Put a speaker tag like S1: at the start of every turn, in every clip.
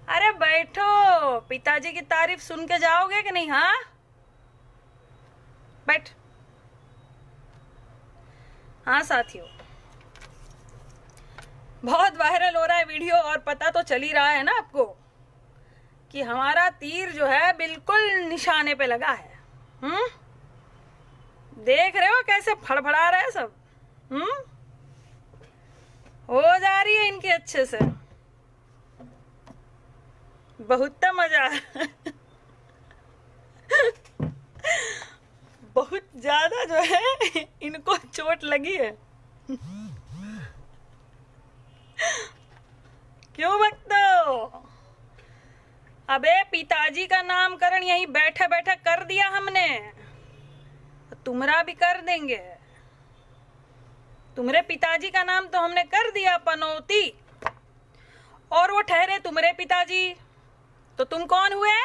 S1: अरे बैठो, पिताजी की तारीफ सुन के जाओगे कि नहीं? हाँ, बैठ। हाँ साथियों, बहुत वायरल हो रहा है वीडियो और पता तो चल ही रहा है ना आपको कि हमारा तीर जो है बिल्कुल निशाने पे लगा है। देख रहे हो कैसे फड़फड़ा रहे हैं सब। हो जा रही है इनकी अच्छे से, बहुत मजा बहुत ज्यादा जो है इनको चोट लगी है। क्यों भक्तो? अबे पिताजी का नामकरण यहीं बैठे बैठे कर दिया हमने, तुम्हारा भी कर देंगे। तुम्हारे पिताजी का नाम तो हमने कर दिया पनौती, और वो ठहरे तुम्हारे पिताजी, तो तुम कौन हुए?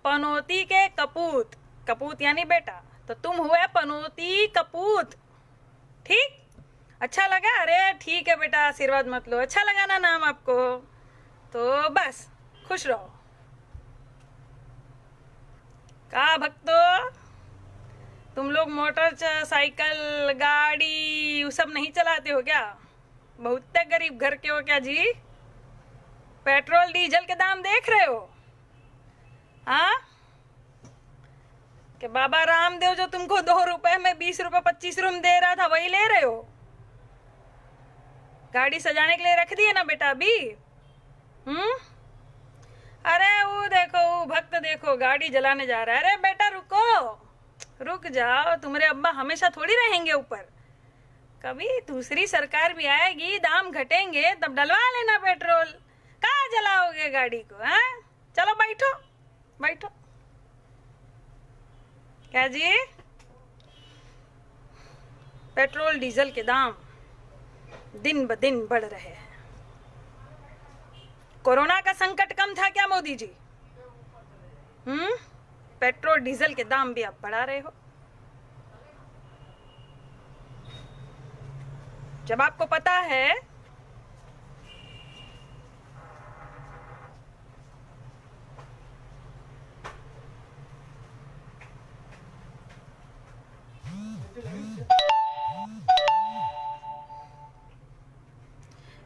S1: पनौती के कपूत। कपूत यानी बेटा, तो तुम हुए पनौती कपूत। ठीक? अच्छा लगा? अरे ठीक है बेटा, आशीर्वाद मत लो। अच्छा लगा ना नाम आपको? तो बस खुश रहो। का भक्तो, तुम लोग मोटर साइकिल गाड़ी वो सब नहीं चलाते हो क्या? बहुत गरीब घर के हो क्या जी? पेट्रोल डीजल के दाम देख रहे हो? हाँ, कि बाबा रामदेव जो तुमको 2 रुपए में 20 रुपए 25 रुपए दे रहा था वही ले रहे हो? गाड़ी सजाने के लिए रख दिए ना बेटा अभी। अरे वो देखो, वो भक्त देखो गाड़ी जलाने जा रहा है। अरे बेटा रुको, रुक जाओ, तुम्हारे अब्बा हमेशा थोड़ी रहेंगे ऊपर। कभी दूसरी सरकार भी आएगी, दाम घटेंगे, तब डलवा लेना पेट्रोल। कहाँ जलाओगे गाड़ी को? हाँ, चलो बैठो बैठो। क्या जी? पेट्रोल डीजल के दाम दिन ब दिन बढ़ रहे हैं। कोरोना का संकट कम था क्या मोदी जी? पेट्रोल डीजल के दाम भी आप बढ़ा रहे हो। जब आपको पता है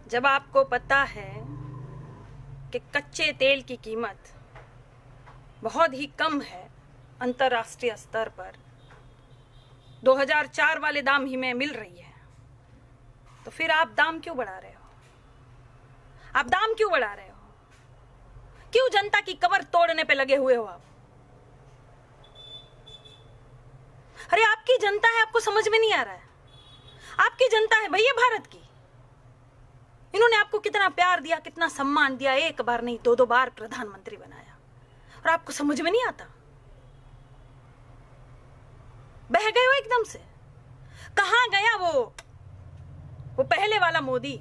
S1: जब आपको पता है कि कच्चे तेल की कीमत बहुत ही कम है अंतरराष्ट्रीय स्तर पर, 2004 वाले दाम ही में मिल रही है, तो फिर आप दाम क्यों बढ़ा रहे हो? आप दाम क्यों बढ़ा रहे हो? क्यों जनता की कमर तोड़ने पे लगे हुए हो आप? अरे आपकी जनता है, आपको समझ में नहीं आ रहा है? आपकी जनता है भैया भारत की। इन्होंने आपको कितना प्यार दिया, कितना सम्मान दिया, एक बार नहीं 2-2 बार प्रधानमंत्री बनाया, और आपको समझ में नहीं आता? बह गए हो एकदम से। कहां गया वो पहले वाला मोदी?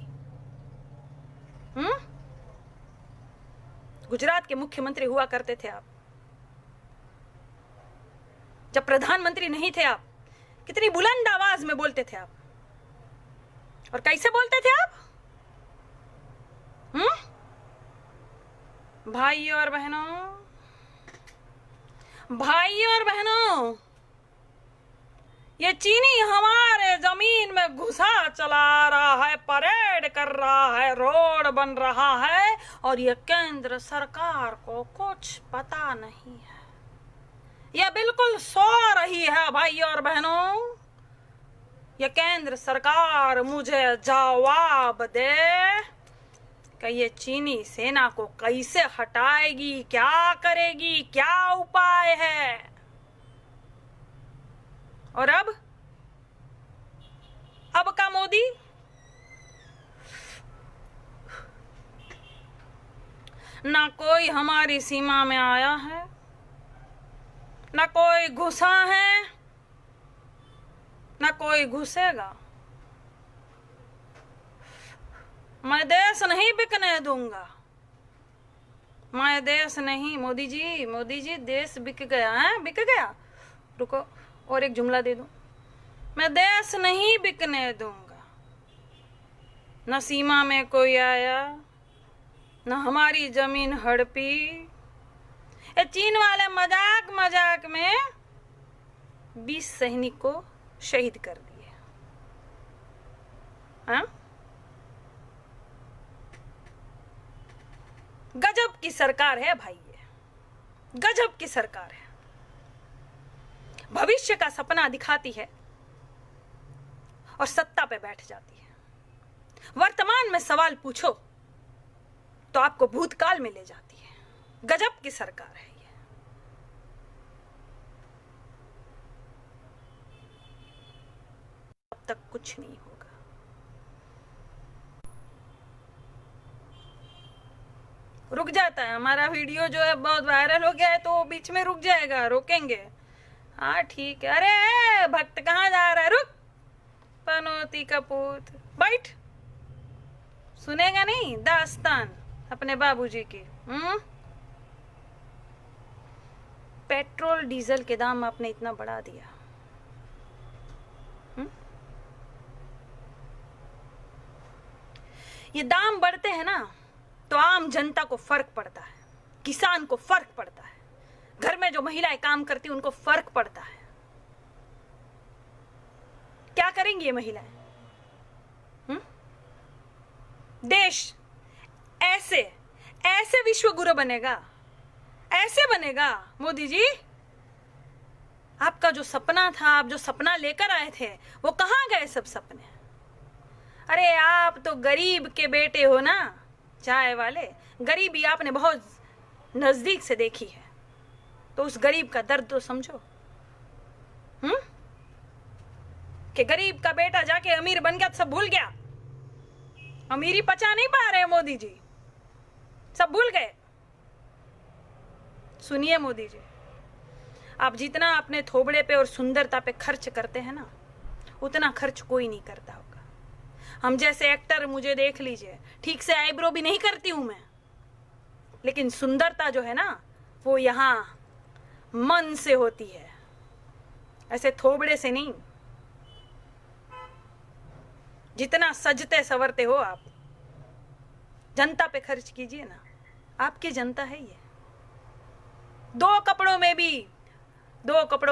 S1: गुजरात के मुख्यमंत्री हुआ करते थे आप। जब प्रधानमंत्री नहीं थे आप, कितनी बुलंद आवाज में बोलते थे आप, और कैसे बोलते थे आप? भाइयों और बहनों, ये चीनी हमारे जमीन में घुसा चला रहा है, परेड कर रहा है, रोड बन रहा है, और ये केंद्र सरकार को कुछ पता नहीं है। ये बिल्कुल सो रही है भाइयों और बहनों। ये केंद्र सरकार मुझे जवाब दे कि ये चीनी सेना को कैसे हटाएगी, क्या करेगी, क्या उपाय है? और अब का मोदी ना कोई हमारी सीमा में आया है, ना कोई घुसा है, ना कोई घुसेगा। मैं देश नहीं बिकने दूंगा। मैं देश नहीं, मोदी जी देश बिक गया है, बिक गया। रुको, और एक जुमला दे दूं। मैं देश नहीं बिकने दूंगा। न सीमा में कोई आया, न हमारी जमीन हड़पी। ये चीन वाले मजाक मजाक में 20 सैनिक को शहीद कर दिए। हाँ, गजब की सरकार है भाई, ये गजब की सरकार है। भविष्य का सपना दिखाती है और सत्ता पे बैठ जाती है। वर्तमान में सवाल पूछो तो आपको भूतकाल में ले जाती है। गजब की सरकार है ये। अब तक कुछ नहीं होगा। रुक जाता है हमारा वीडियो जो है, बहुत वायरल हो गया है तो बीच में रुक जाएगा, रोकेंगे। हाँ ठीक है। अरे भक्त कहाँ जा रहा है? रुक, पनौती का पूत, बैठ। सुनेगा नहीं दास्तान अपने बाबूजी की। पेट्रोल डीजल के दाम आपने इतना बढ़ा दिया। ये दाम बढ़ते हैं ना तो आम जनता को फर्क पड़ता है, किसान को फर्क पड़ता है, घर में जो महिलाएं काम करती उनको फर्क पड़ता है। क्या करेंगी ये महिलाएं? देश ऐसे ऐसे विश्व गुरु बनेगा, ऐसे बनेगा मोदी जी। आपका जो सपना था, आप जो सपना लेकर आए थे, वो कहां गए सब सपने? अरे आप तो गरीब के बेटे हो ना, चाय वाले। गरीबी आपने बहुत नजदीक से देखी है, तो उस गरीब का दर्द तो समझो। कि गरीब का बेटा जाके अमीर बन गया तो सब भूल गया। अमीरी पचा नहीं पा रहे मोदी जी, सब भूल गए। सुनिए मोदी जी, आप जितना अपने थोबड़े पे और सुंदरता पे खर्च करते हैं ना, उतना खर्च कोई नहीं करता होगा। हम जैसे एक्टर, मुझे देख लीजिए, ठीक से आईब्रो भी नहीं करती हूं मैं, लेकिन सुंदरता जो है ना वो यहां मन से होती है, ऐसे थोबड़े से नहीं। जितना सजते संवरते हो आप, जनता पे खर्च कीजिए ना, आपकी जनता है ये। दो कपड़ों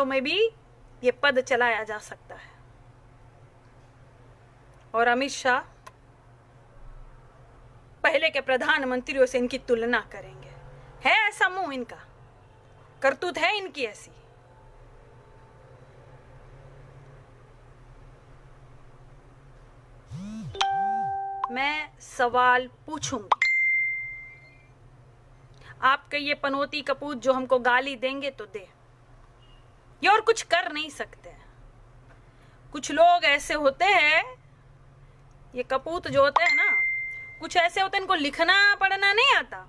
S1: में भी ये पद चलाया जा सकता है। और अमित शाह पहले के प्रधानमंत्रियों से इनकी तुलना करेंगे। है ऐसा मुंह इनका, करतूत है इनकी ऐसी। मैं सवाल पूछूंगी, आपके ये पनौती कपूत जो हमको गाली देंगे तो दे, ये और कुछ कर नहीं सकते। कुछ लोग ऐसे होते हैं, ये कपूत जो होते हैं ना, कुछ ऐसे होते हैं, इनको लिखना पढ़ना नहीं आता।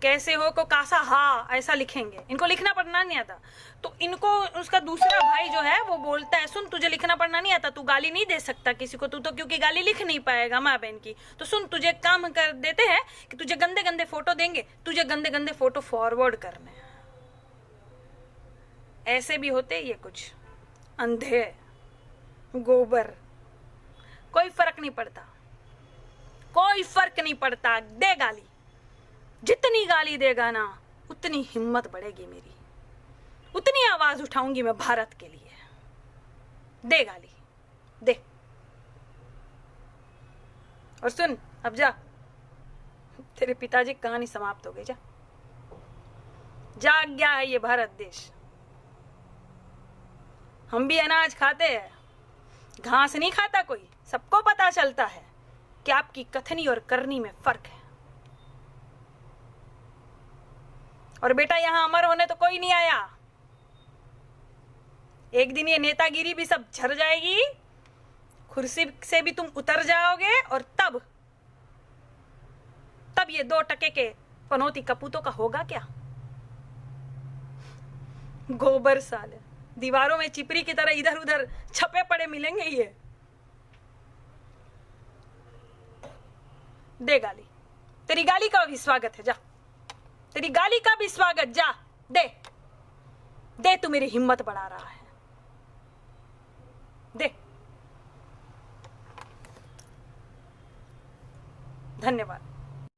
S1: कैसे हो को कासा हा ऐसा लिखेंगे, इनको लिखना पढ़ना नहीं आता। तो इनको उसका दूसरा भाई जो है वो बोलता है, सुन तुझे लिखना पढ़ना नहीं आता, तू गाली नहीं दे सकता किसी को, तू तो क्योंकि गाली लिख नहीं पाएगा माँ बहन की। तो सुन, तुझे काम कर देते हैं कि तुझे गंदे गंदे फोटो देंगे, तुझे गंदे गंदे फोटो फॉरवर्ड करने हैं। ऐसे भी होते ये कुछ अंधे गोबर, कोई फर्क नहीं पड़ता, कोई फर्क नहीं पड़ता। दे गाली, जितनी गाली देगा ना उतनी हिम्मत बढ़ेगी मेरी, उतनी आवाज उठाऊंगी मैं भारत के लिए। दे गाली, दे। और सुन, अब जा, तेरे पिताजी की कहानी समाप्त हो गई। जा, जाग गया है ये भारत देश। हम भी अनाज खाते हैं, घास नहीं खाता कोई। सबको पता चलता है कि आपकी कथनी और करनी में फर्क है। और बेटा, यहां अमर होने तो कोई नहीं आया। एक दिन ये नेतागिरी भी सब झड़ जाएगी, कुर्सी से भी तुम उतर जाओगे, और तब ये 2 टके के पनौती कपूतों का होगा क्या? गोबर साले, दीवारों में चिपरी की तरह इधर उधर छपे पड़े मिलेंगे ये। दे गाली, तेरी गाली का भी स्वागत है। जा, तेरी गाली का भी स्वागत। जा, दे दे, तू मेरी हिम्मत बढ़ा रहा है, दे। धन्यवाद।